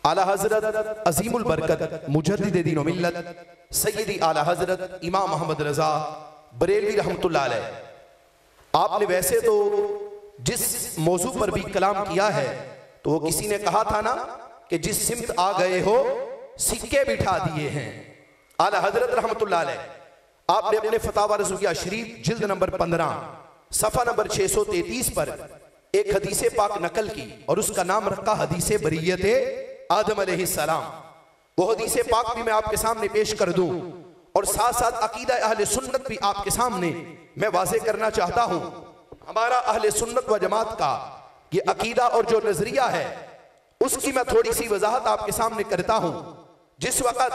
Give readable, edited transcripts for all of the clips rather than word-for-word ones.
आला हजरत अजीमुल बरकत मुजद्दिद दीन व मिल्लत सय्यदी आला हजरत इमाम मोहम्मद रजा बरेलवी रहमतुल्लाह अलैह। आपने वैसे तो जिस मौजू पर भी कलाम किया है तो वो किसी ने कहा था ना कि जिस सिमत आ गए हो सिक्के बिठा दिए हैं। आला हजरत रहमतुल्लाह अलैह आपने अपने फतावा रज़ूकिया शरीफ जिल्द नंबर 15 सफ़ा नंबर 633 पर एक हदीसे पाक नकल की और उसका नाम रखा हदीसे बरियत आदम अलैहिस्सलाम। वो हदीसे पाक भी मैं आपके सामने पेश कर दूं और साथ साथ अकीदा अहले सुन्नत भी आपके सामने मैं वाज़े करना चाहता हूं। हमारा अहले सुन्नत व जमात का ये अकीदा और जो नजरिया है उसकी मैं थोड़ी सी वजाहत आपके सामने करता हूं। जिस वक़्त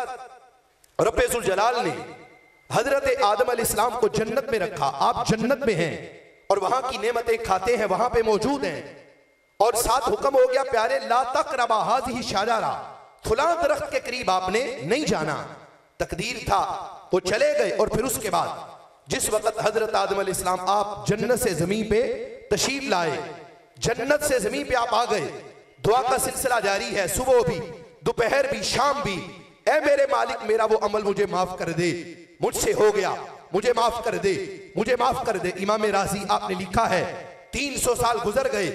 रब्बे ज़ुल जलाल ने हजरत आदम अलैहिस्सलाम को जन्नत में रखा, आप जन्नत में हैं और वहां की नेमतें खाते हैं, वहां पे मौजूद हैं और साथ हुक्म हो गया प्यारे ला तक़रबा हाज़िही शजरा, फलां दरख्त के करीब आपने नहीं जाना। तकदीर था वो चले गए और फिर उसके बाद जिस वक्त हजरत आदम अलैहिस्सलाम आप जन्नत से जमीन पे तशरीफ लाए, जन्नत से जमीन पे आप आ गए, दुआ का सिलसिला जारी है, सुबह भी दोपहर भी शाम भी, ऐ मेरे मालिक मेरा वो अमल मुझे माफ कर दे, मुझसे हो गया, मुझे माफ कर दे, मुझे माफ कर दे। इमाम राजी आपने लिखा है 300 साल गुजर गए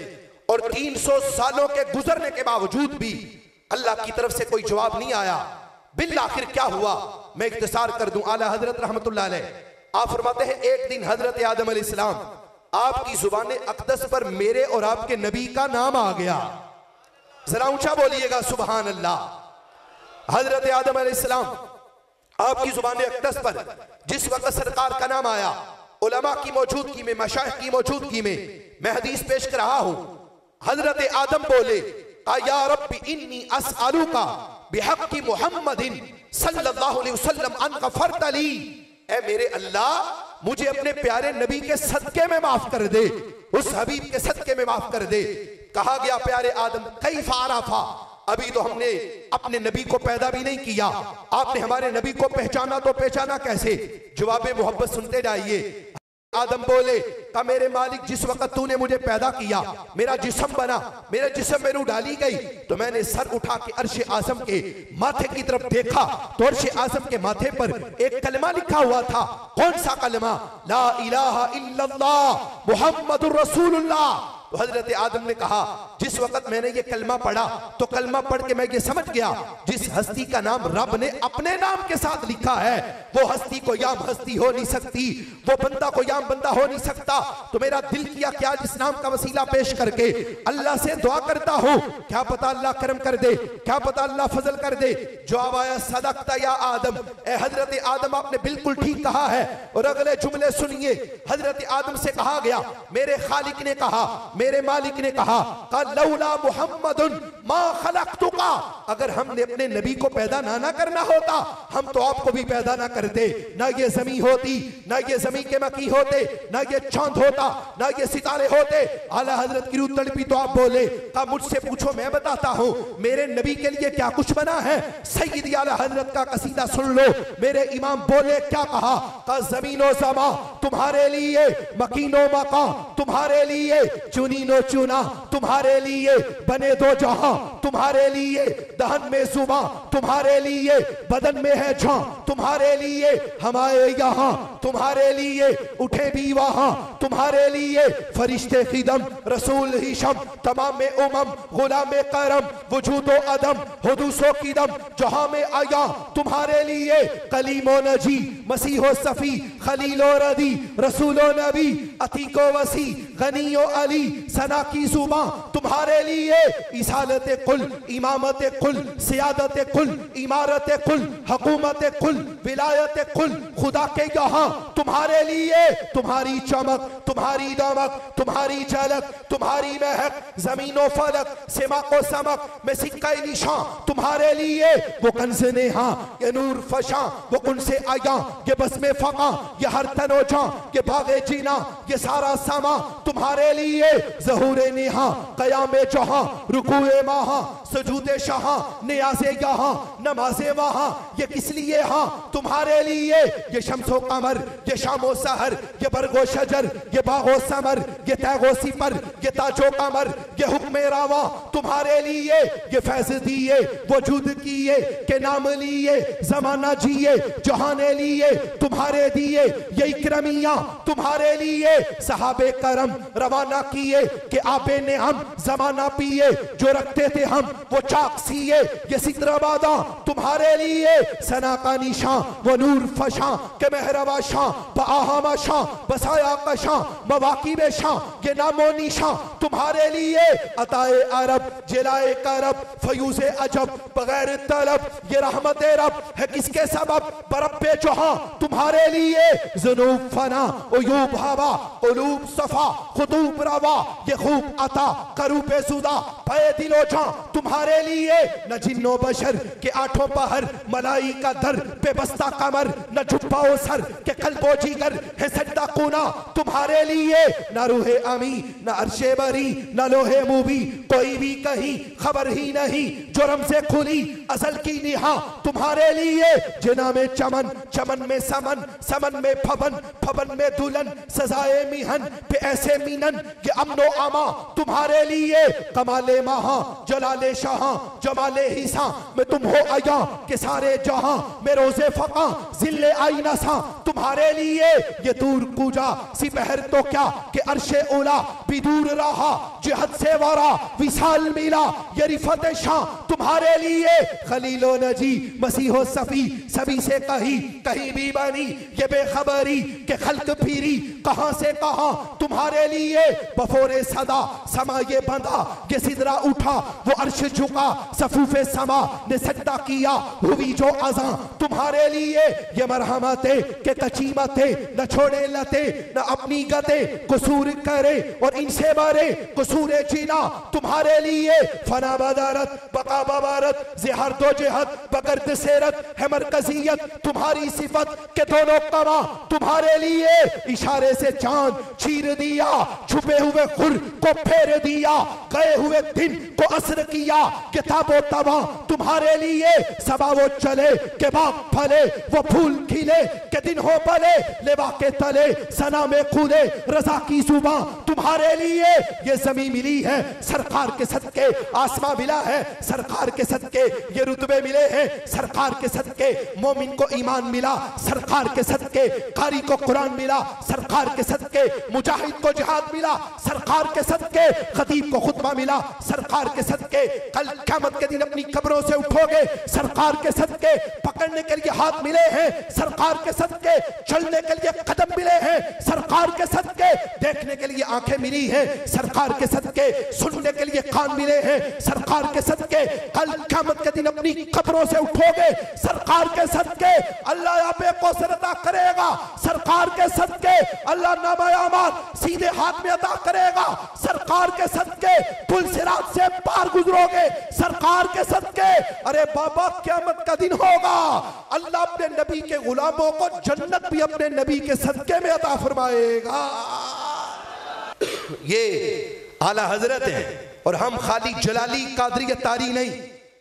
और 300 सालों के गुजरने के बावजूद भी अल्लाह की तरफ से कोई जवाब नहीं आया। बिल आखिर क्या हुआ मैं इख्तिसार कर दूं। आला हजरत रहमतुल्लाह अलैह आप फरमाते हैं एक दिन हजरत आदम अलैहिस्सलाम आपकी जुबान अक़दस पर मेरे और आपके नबी का नाम आ गया। जरा ऊंचा बोलिएगा सुभान अल्लाह। हजरत आदम अलैहिस्सलाम आपकी जुबान अक़दस पर जिस वक्त सरकार का नाम आया, उलमा की मौजूदगी में, मशाइख की मौजूदगी में मैं हदीस पेश कर रहा हूं। हजरत आदम बोले या रब्बी इन्नी अस्अलुका बिहक़्क़ि मुहम्मदिन सल्लल्लाहु अलैहि वसल्लम अन गफ़रत ली, ऐ मेरे अल्लाह मुझे अपने प्यारे नबी के सदके में माफ कर दे, उस हबीब के सदके में माफ कर दे। कहा गया प्यारे आदम कैफ़ आरफ़ा, अभी तो हमने अपने नबी को पैदा भी नहीं किया, आपने हमारे नबी को पहचाना तो पहचाना कैसे? जवाब मोहब्बत सुनते जाइए। आदम बोले का मेरे मालिक जिस वक्त तूने मुझे पैदा किया, मेरा जिस्म बना, मेरे जिस्म में रूह डाली गई तो मैंने सर उठा के अर्श आज़म के माथे की तरफ देखा तो अर्श आज़म के माथे पर एक कलमा लिखा हुआ था। कौन सा कलमा? ला इलाहा इल्लल्लाह मुहम्मदुर रसूलुल्लाह। तो हजरत आदम ने कहा जिस वक्त मैंने ये कलमा पढ़ा तो कलमा पढ़ के मैं ये समझ गया जिस हस्ती का नाम रब ने अपने नाम के साथ लिखा है वो हस्ती को याम हस्ती हो नहीं सकती, वो बंदा को याम बंदा हो नहीं सकता। तो मेरा दिल किया क्या इस नाम का वसीला पेश करके अल्लाह से दुआ करता हूँ, क्या पता अल्लाह करम कर दे, क्या पता अल्लाह फजल कर दे। जवाब आया सदकता या आदम, ए हजरत आदम आपने बिल्कुल ठीक कहा है। और अगले जुमले सुनिए, हजरत आदम से कहा गया मेरे खालिक ने कहा, मेरे मालिक ने कहा लौला मुहम्मदुन मा खलक़तुका, अगर हमने अपने नबी को पैदा ना करना होता हम तो आपको भी पैदा ना करते, ना ये जमी होती, ना ये जमी के मकी होते, ना ये चांद होता, ना ये सितारे होते। आला हजरत की रूह तड़पी तो आप बोले का मुझसे पूछो मैं बताता हूँ मेरे नबी के लिए क्या कुछ बना है। सैयदी आला हजरत का कसीदा सुन लो, मेरे इमाम बोले क्या कहा का जमीनो समा तुम्हारे लिए, मकीनो मका तुम्हारे लिए, चुनीनो चुना तुम्हारे लिए, बने दो जहां तुम्हारे लिए, दहन में जुबां तुम्हारे लिए, बदन में है झां तुम्हारे लिए, हमारे यहाँ तुम्हारे लिए, उठे भी वहां तुम्हारे लिए, फरिश्ते खिदम रसूल हिशम तमाम में उमम गुलाम करम वजूदो अदम हुदूसो किदम जहां में आया तुम्हारे लिए, कलीमो नजी मसीहो सफी खलीलो रदी रसूलो नबी अतीको वसी गनीयो अली सना की जुबां तुम्हारे लिए, इसालत कुल इमामत कुल सियादत कुल इमारत कुल हुकूमत कुल विलायत कुल खुदा के यहाँ तुम्हारे लिए, तुम्हारी चमक तुम्हारी दमक तुम्हारी झलक तुम्हारी महक जमीनो फलक सिमा को समक में सिक्का निशां तुम्हारे लिए, वो कंज़ नेहा ये नूर फशा वो कुन से आया ये बस में फका ये हर तनो जां ये बागे जीना ये सारा समा तुम्हारे लिए, ज़हूरे निहा क़यामे जहां रुकूए माहा सजूदे शाहा नियाज़े यहाँ नमाज़े वहाँ, ये किस लिए हाँ तुम्हारे लिए। ये शम्सो कमर, ये शामो सहर, ये बरगो शजर, ये बागो समर, ये तैगो सिपर, ये ताजो कमर, ये हुक्मे रावा तुम्हारे लिए। ये फैज़ दिए वजूद किए के नाम लिए, जमाना जिए जहाने लिए तुम्हारे दिए। ये इकरमिया तुम्हारे लिए सहाबे करम रवाना किए कि आबे ने हम जमाना पिए, जो रखते थे हम वो चाक सिए। ये सितराबादा तुम्हारे लिए सना का निशां वो नूर फशां के मेहरबा शां बआहमा शां बसाया कशां मवाकिबे शां, ये नामो निशां तुम्हारे लिए। अताए अरब जिलाए करब फयूज़े अजब बगैर तलब, ये रहमत रब है किसके सबब बरब्बे जहां तुम्हारे लिए। ज़ुनूब फना उयूब हवा उलूब सफा खुतूब रवा, ये खूब अता करूबे सुदा पे दिलो जां तुम्हारे लिए। न जिन्नो बशर के आठों पहर मलाई का दर पे बस्ता कमर, न झुप्पाओ सर के कल्बो जिगर है सजदा कुना तुम्हारे लिए। न रूहे अमी न अर्शे बरी न लोहे मुबी, कोई भी कहीं खबर ही नहीं जो रमज़े खुली असल की निहा तुम्हारे लिए। जिना में चमन चमन में समन समन में फबन फबन में दुल्हन सजाए मिहन पे ऐसे मीनन, ये अमनो आमा तुम्हारे लिए। कमाले महा जलाले शाह जमाले हिसा में तुम हो आया के सारे जहां में रोजे फका जिले आईना सा तुम्हारे लिए। ये दूर कूजा सिपहर तो क्या कि अर्शे उला भी दूर रहा, जिहद से वारा विशाल मिला ये रिफत शाह तुम्हारे लिए। खलीलो नजी मसीहो सफी सभी से कहीं भी बनी ये बेखबरी के खल्क फिरी कहां से कहां तुम्हारे लिए। बफोरे सदा समा ये बंधा ये सिदरा उठा वो अर्श झुका सफूफे समा ने सजदा किया हुई जो अज़ां तुम्हारे लिए। ये मरहमते के कचीमते न छोड़े लते न अपनी गते कसूर करे और इनसे मारे कसूरे जीना तुम्हारे लिए। फना बदारत बका बबारत जिहर दो जिहद बगर्द सेरत है मरकजियत तुम्हारी सिफत के दोनों कमा तुम्हारे लिए। इशारे से चांद चीर दिया छुपे हुए खुर को फेर दिया, गए हुए दिन को असर किया किताबो तबा तुम्हारे लिए। सबा वो चले के बाग फले वो फूल खिले के दिन हो पले लेवा के तले सना में कूदे रजा की जुबां तुम्हारे लिए। ये जमीन मिली है सरकार के सदके, आसमां मिला है सरकार के सदके, ये रुतबे मिले हैं सरकार के सदके। मोमिन को ईमान मिला सरकार के सदके, कारी को कुरान मिला सरकार के सदके, मुजाहिद को जिहाद मिला सरकार के सदके, खतीब को खुतबा मिला सरकार के सदके। कल क़यामत के दिन अपनी कब्रों से उठोगे सरकार के सदके, पकड़ने के लिए हाथ मिले हैं सरकार के सदके, चलने के लिए कदम मिले हैं सरकार के सदके, देखने के लिए आंखें मिली हैं सरकार के सदके, सुनने के लिए कान मिले हैं सरकार के सदके। कल क़यामत के दिन अपनी कब्रों से उठोगे सरकार के सदके, अल्लाह आप को अता करेगा सरकार के सदके, अल्लाह नामा अमाल सीधे हाथ में अता करेगा सरकार के सदके। पुल सिरात से पार गुजरोगे सरकार के सदके। अरे बाबा क़यामत का दिन होगा, अल्लाह अपने नबी के गुलामों को जन्नत भी अपने नबी के सदके में अता फरमाएगा। ये आला हजरत है और हम खाली जलाली कादरी तारी नहीं,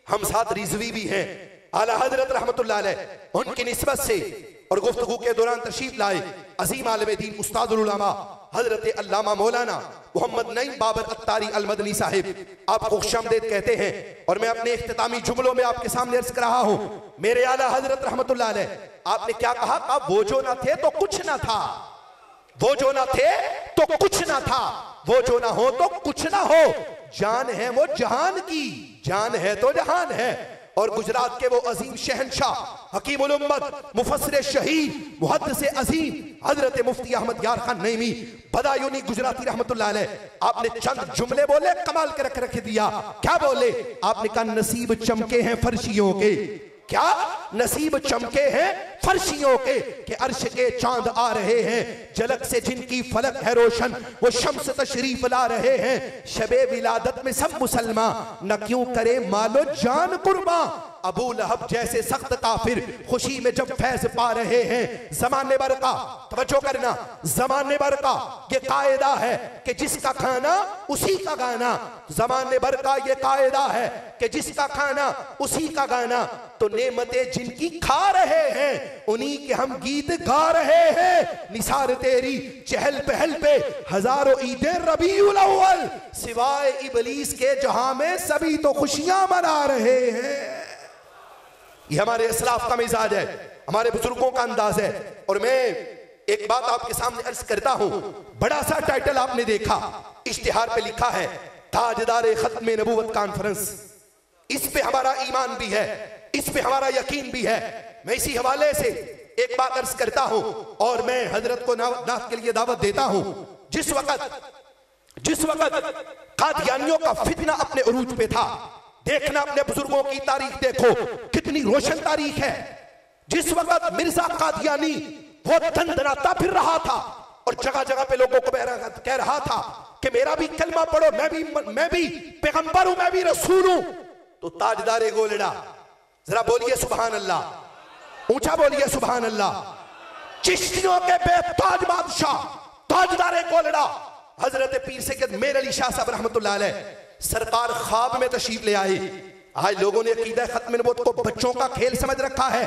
हम साथ रिजवी भी हैं। आला हजरत रहमतुल्लाह अलैह उनकी निस्बत से और गुफ्तगू के दौरान तशरीफ लाए अजीम आलिम दीन उस्तादुल उलमा हजरत अल्लामा मौलाना मोहम्मद नईम बाबर अत्तारी अल मदनी साहिब आपको खुशामदीद कहते हैं। और मैं अपने इख्तितामी जुमलों में आपके सामने अर्ज कर रहा हूँ, मेरे आला हजरत रहमतुल्लाह अलैह आपने क्या कहा? वो जो ना थे तो कुछ ना था, वो जो ना थे तो कुछ ना था, वो जो ना हो तो कुछ ना हो। जान है वो जहान की, जान है तो जहान है। और गुजरात के वो अजीम शहनशाह हकीमुल उम्मत मुफस्सिर शहीद मुहद्दिस अजीम हजरत मुफ्ती अहमद यार खान नईमी बदायूनी गुजराती रहमतुल्लाह अलैह आपने चंद जुमले बोले, कमाल के रख दिया। क्या बोले? आपने कहा नसीब चमके हैं फर्शियों के, क्या नसीब चमके हैं फर्शियों के, कि अर्श के चांद आ रहे हैं, झलक से जिनकी फलक है रोशन वो शम्स तशरीफ ला रहे हैं। शबे विलादत में सब मुसलमान न क्यों करे मालो जान कुर्बान, अबू लहब जैसे सख्त काफिर खुशी में जब फैज पा रहे हैं। जमाने भर का, तवज्जो करना, जमाने भर का ये कायदा है कि जिसका खाना उसी का गाना। जमाने भर का ये कायदा है कि जिसका खाना उसी का गाना। तो नेमतें जिनकी खा रहे हैं उन्हीं के हम गीत गा रहे हैं। निसार तेरी चहल पहल पे हजारों ईदे रबीउल अव्वल, सिवाय इबलीस के जहां में सभी तो खुशियां मना रहे हैं। ये हमारे असलाफ का मिजाज है, हमारे बुजुर्गों का अंदाज है। और मैं एक बात आपके सामने अर्ज करता हूं। बड़ा सा टाइटल आपने देखा, इश्तिहार पे लिखा है ताजदार खत्म नबूवत कॉन्फ्रेंस। इस पे हमारा ईमान भी है, इस पे हमारा यकीन भी है। मैं इसी हवाले से एक बात अर्ज करता हूं और मैं हजरत को नात के लिए दावत देता हूं। जिस वक्त कादियानियों का फितना अपने उरूज पे था, देखना अपने बुजुर्गों की तारीख देखो कितनी रोशन तारीख है। जिस वक्त मिर्जा कादियानी वो दंदनाता फिर रहा था और जगह जगह पे लोगों को कह रहा था कि मेरा भी कलमा पढ़ो, मैं भी पैगंबर हूं, मैं भी रसूल हूं। तो ताजदारे गोलड़ा, जरा बोलिए सुभान अल्लाह, ऊंचा बोलिए सुभान अल्लाह। चिश्तियों के बेताज बादशाह ताजदारे गोलड़ा हजरत पीर सैयद मेर अली शाह साहब रहमतुल्लाह अलैह सरकार ख्वाब में तशरीफ ले आए। आज लोगों ने अकीदा खत्म नबूवत को बच्चों का खेल समझ रखा है।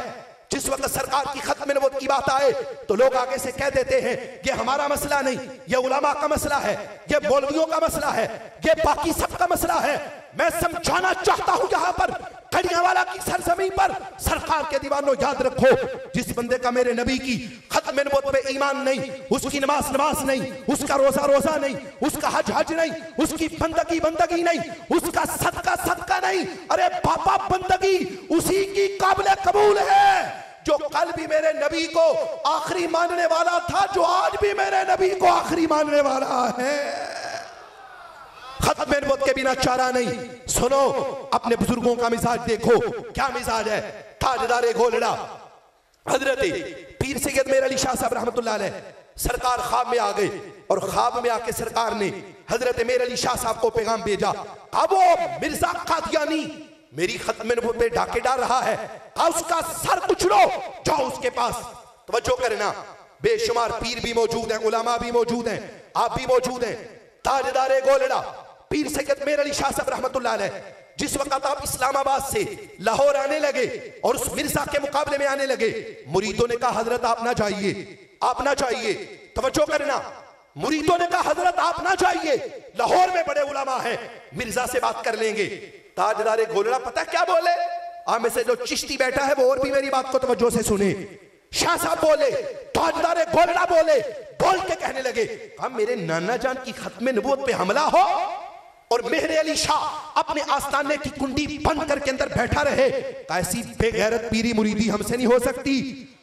जिस वक्त सरकार की खत्म नबूवत की बात आए तो लोग आगे से कह देते हैं ये हमारा मसला नहीं, ये उलमा का मसला है, ये मौलवियों का मसला है, ये बाकी सबका मसला है। मैं समझाना चाहता हूं यहां पर कड़ियावाला की सरजमीन पर सरकार के दीवानों, याद रखो जिस बंदे का मेरे नबी की खत्म नबूवत पे ईमान नहीं, उसकी नमाज नहीं, उसका रोजा नहीं, उसका हज नहीं, उसकी बंदगी नहीं, उसका सदका नहीं। अरे बाबा बंदगी उसी की काबिल कबूल है जो कल भी मेरे नबी को आखिरी मानने वाला था, जो आज भी मेरे नबी को आखिरी मानने वाला है। खत्म नबूवत के बिना चारा नहीं। सुनो अपने बुजुर्गों का मिजाज देखो, क्या मिजाज है। ताजदारे गोलड़ा हजरत पीर सैयद मेर अली शाह साहब रहमतुल्लाह अलैह सरकार ख्वाब में आ गए और ख्वाब में आके सरकार ने हजरत मेर अली शाह साहब को पैगाम भेजा। अब वो मिर्जा कादियानी मेरी खत्म नबूवत पे डाके डाल रहा है, उसका सर कुचलो, जाओ उसके पास। तवज्जो करना, बेशुमार पीर भी मौजूद हैं, उलमा भी मौजूद हैं, आप भी मौजूद हैं। ताजदारे गोलड़ा पीर सैयद मेर अली शाह साहब रहमतुल्लाह अलैह जिस वक्त आप इस्लामाबाद से लाहौर आने लगे और उस मिर्जा के मुकाबले में आने लगे, मुरीदों ने कहा हजरत आप ना जाइए, आप ना जाइए। तवज्जो करना, मुरीदों ने कहा हजरत आप ना जाइए, लाहौर में बड़े उलमा हैं, मिर्जा से बात कर लेंगे। ताजदारे गोलड़ा पता क्या बोले? आप में से जो चिश्ती बैठा है वो और भी मेरी बात को तवज्जो से सुने। शाह साहब बोले, ताजदारे गोलड़ा बोले, बोल के कहने लगे हम मेरे नाना जान की खत्म नबूवत पे हमला हो और मेहर अली शाह अपने आस्थाने की कुंडी बंद करके अंदर बैठा रहे। ऐसी बेगैरत पीरी मुरीदी हमसे नहीं हो सकती,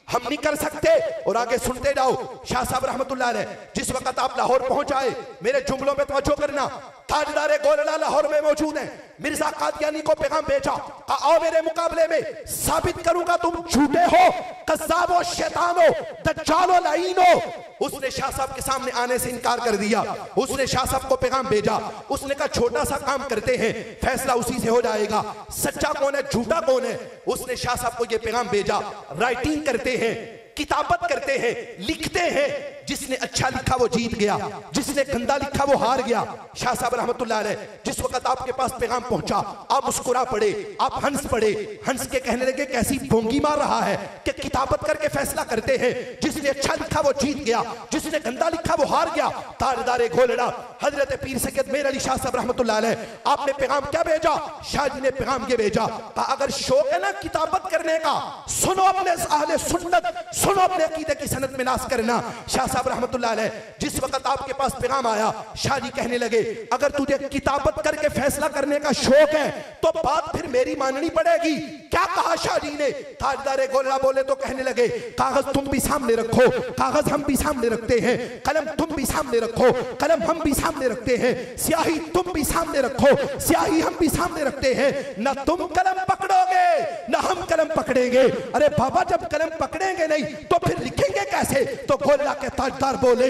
हम नहीं कर सकते। और आगे सुनते जाओ। शाह साहब रहमतुल्लाह अलैह जिस वक्त आप लाहौर पहुंच आए, मेरे जुमलों में तवज्जो करना, ताजदारे गोलड़ा लाहौर में मौजूद है। मिर्जा कादियानी को पैगाम भेजा, आओ मेरे मुकाबले में, साबित करूंगा तुम झूठे हो, कज़्ज़ाब हो, शैतान हो, दज्जाल हो, लाइन हो। उसने शाह साहब के सामने आने से इनकार कर दिया। उसने शाह साहब को पैगाम भेजा, उसने कहा छोटा सा काम करते हैं, फैसला उसी से हो जाएगा, सच्चा कौन है झूठा कौन है। उसने शाह साहब को यह पैगाम भेजा, राइटिंग करते हैं, किताबत करते हैं, लिखते हैं, जिसने अच्छा लिखा वो जीत गया, जिसने गंदा लिखा वो हार गया। शाह साहब रहमतुल्लाह अलैह जिस वक्त आपके पास पैगाम पहुंचा, आप मुस्कुरा पड़े, आप हंस पड़े, हंस के कहने लगे कैसी भोंगी मार रहा है कि किताबत करके फैसला करते हैं, जिसने अच्छा लिखा वो जीत गया, जिसने गंदा लिखा वो हार गया। ताजदारे गोलड़ा हजरत पीर सैयद मेर अली शाह साहब रहमतुल्लाह अलैह आपने पैगाम क्या भेजा? शाह जी ने पैगाम ये भेजा, अगर शौक है ना किताबत करने का, सुनो अपने अहले सुन्नत, सुनो अपने अकीदे की सनद में नाश करना। शाह साहब रहमतुल्लाह अलैह जिस वक्त आपके पास पैगाम आया, शाह जी कहने लगे अगर तुझे किताबत करके फैसला करने का शौक है तो बात फिर मेरी माननी पड़ेगी। क्या कहा शाह जी ने? ताजदारे गोलड़ा बोले तो कहने लगे कागज तुम भी सामने रखो, कागज हम भी सामने रखते हैं, कलम तुम भी सामने रखो, कलम हम भी सामने रखते हैं, स्याही तुम भी सामने रखो, स्याही हम भी सामने रखते हैं। ना तुम कलम पकड़ोगे, ना हम कलम पकड़ेंगे। अरे बाबा जब कलम पकड़ेंगे नहीं तो फिर लिखेंगे कैसे? तो गोला के ताजदार बोल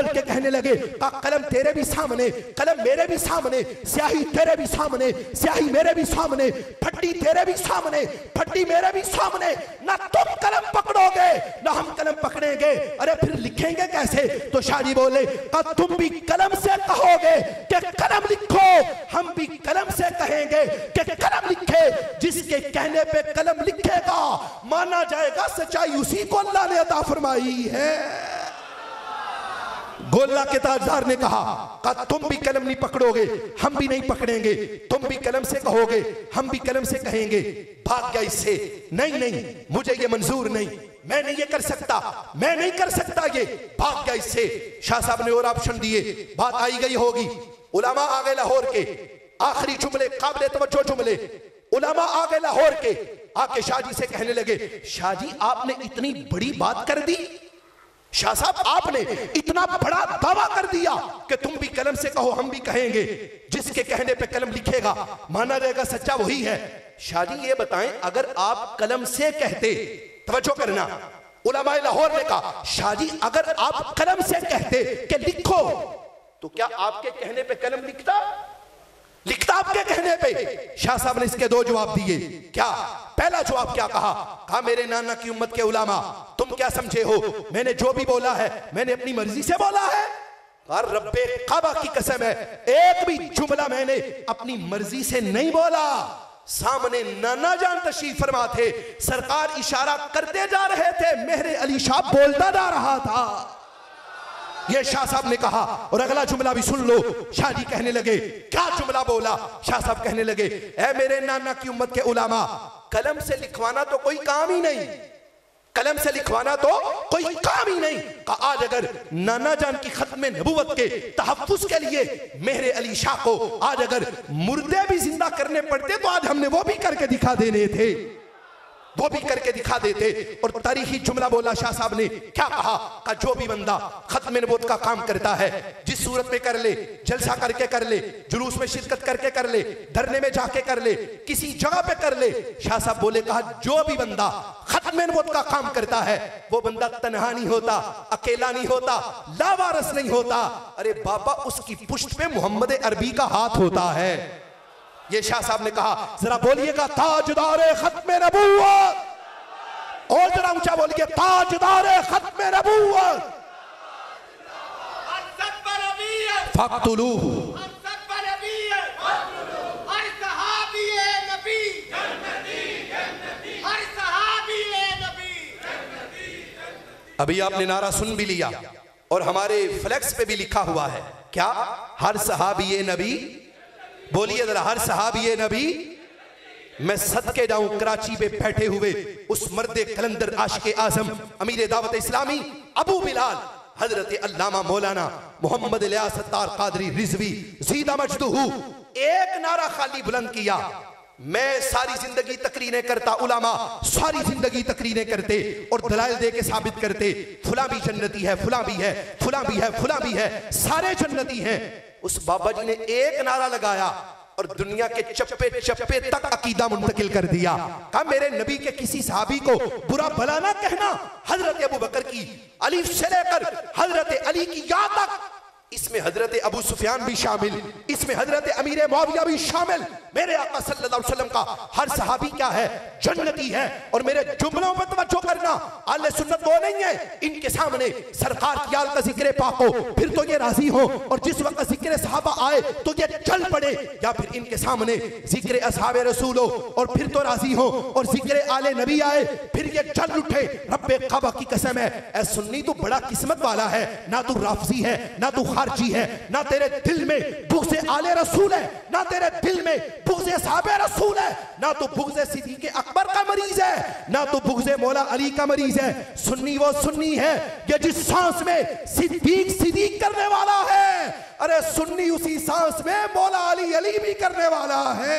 के कहने लगे का कलम तेरे भी सामने, कलम मेरे भी सामने, स्याही तेरे भी सामने, स्याही मेरे भी सामने, फट्टी तेरे भी सामने, फट्टी मेरे भी सामने। ना तुम कलम पकड़ोगे ना हम कलम पकड़ेंगे। अरे फिर लिखेंगे कैसे? तो शाहजी बोले का तुम भी कलम से कहोगे कि कलम लिखो, हम भी कलम से कहेंगे कि कलम लिखे। जिसके कहने पे कलम लिखेगा माना जाएगा सच्चाई उसी को अल्लाह ने अता फरमाई है। गोला के ताजदार ने कहा तुम भी कलम नहीं पकड़ोगे हम भी नहीं पकड़ेंगे, तुम भी कलम से कहोगे हम भी कलम से कहेंगे। भाग गया इससे। नहीं नहीं मुझे ये मंजूर नहीं, मैं नहीं ये कर सकता, मैं नहीं कर सकता ये। भाग गया इससे। शाह साहब ने और ऑप्शन दिए, बात आई गई होगी। उलमा आ गए लाहौर के, आखिरी जुमले काबिले तवज्जो जुमले। उलमा आ गए लाहौर के, आके शाहजी से कहने लगे शाहजी आपने इतनी बड़ी बात कर दी, शाह साहब आपने इतना बड़ा दावा कर दिया कि तुम भी कलम से कहो हम भी कहेंगे। जिसके कहने पे कलम लिखेगा माना जाएगा सच्चा वही है। शाहजी ये बताएं अगर आप कलम से कहते, तवज्जो करना, उलमाए लाहौर ने कहा शाहजी अगर आप कलम से कहते कि लिखो तो क्या आपके कहने पे कलम लिखता? लिखता आपके कहने पे? शाह साहब ने इसके दो जवाब दिए। क्या? पहला जवाब क्या कहा मेरे नाना की उम्मत के उलामा तुम क्या समझे हो, मैंने जो भी बोला है मैंने अपनी मर्जी से बोला है। और रब्बे काबा की कसम है एक भी जुमला मैंने अपनी मर्जी से नहीं बोला। सामने नाना जान तशरीफ फरमा थे, सरकार इशारा करते जा रहे थे, मेहरे अली शाह बोलता जा रहा था। ये शाह साहब ने कहा। और अगला जुमला भी सुन लो। शाहजी कहने लगे क्या जुमला बोला? शाह साहब कहने लगे ऐ मेरे नाना की उम्मत के उलामा कलम से लिखवाना तो कोई काम ही नहीं, कलम से लिखवाना तो कोई काम ही नहीं। आज अगर नाना जान की खत्म नबूवत के तहफ्फुज के लिए मेहरे अली शाह को आज अगर मुर्दे भी जिंदा करने पड़ते तो आज हमने वो भी करके दिखा देने थे, वो भी करके दिखा देते। और तारीखी जुमला बोला शाह साहब ने। क्या कहा जो भी बंदा खत्म नबूवत का काम करता है, जिस सूरत में कर ले, जलसा करके कर ले, जुलूस में शिरकत करके कर ले, धरने में जाके कर ले, किसी जगह पे कर ले, शाह साहब बोले कहा जो भी बंदा खत्म नबूवत का काम करता है वो बंदा तन्हा नहीं होता, अकेला नहीं होता, लावारस नहीं होता। अरे बाबा उसकी पुष्ट पे मोहम्मद अरबी का हाथ होता है। ये शाह साहब ने कहा। जरा बोलिएगा ताजदारे खत्म नबूवत, और जरा ऊंचा बोलिए ताजदारे खत्म नबूवत। फक्तुलूहु अभी आपने नारा सुन भी लिया और हमारे फ्लेक्स पे भी लिखा हुआ है क्या? हर सहाबी नबी। बोलिए जरा हर सहाबी नबी। मैं सदके जाऊं कराची पे बैठे हुए उस मर्दे कलंदर आशिके आजम अमीर दावत इस्लामी अबू बिलाल हजरत अल्लामा मौलाना मोहम्मद इलियास सत्तार कादरी रिजवी ज़ीदा मजदूहू। एक नारा खाली बुलंद किया। मैं सारी जिंदगी तकरीरें करता, उलामा सारी जिंदगी तकरीरें करते और दलाइल दे के साबित करते फुला भी जन्नती है, फुला भी है, फुला भी है, फुला भी है, सारे जन्नती हैं। उस बाबा जी ने एक नारा लगाया और दुनिया के चप्पे चप्पे तक अकीदा मुंतकिल कर दिया। कहा मेरे नबी के किसी सहाबी को बुरा भला ना कहना। हजरत अबू बकर की अलीफ से लेकर हजरत अली की या तक, इसमें हजरत अबू सुफियान भी शामिल, इसमें हजरत अमीर मुआविया भी शामिल। मेरे आका सल्लल्लाहु अलैहि वसल्लम का हर सहाबी क्या है? जन्नती है। और मेरे जुमलों पर तवज्जो करना, आले सुन्नत वो नहीं है इनके सामने सरकार की आल का जिक्र पाक हो फिर तो ये राजी हो, और जिस वक्त जिक्र सहाबा आए तो ये चल पड़े, या फिर इनके सामने जिक्र असहाबे रसूल हो और फिर तो राजी हो, और जिक्र आले नबी आए फिर ये चल उठे। रब्बे काबा की कसम है ऐ सुन्नी तू बड़ा किस्मत वाला है, ना तू राफजी है, ना तू खारजी है, ना तेरे दिल में बुग़्ज़े आले रसूल है, ना तेरे दिल में बुग़्ज़े सहाबे रसूल है, ना तो बुग़्ज़े सिद्दीक़ अकबर का मरीज है, ना तो बुग़्ज़े मौला अली का मरीज है। सुन्नी वो सुन्नी है ये जिस सांस में सिद्दीक़ सिद्दीक़ करने वाला है, अरे सुन्नी उसी सांस में मौला अली अली भी करने वाला है।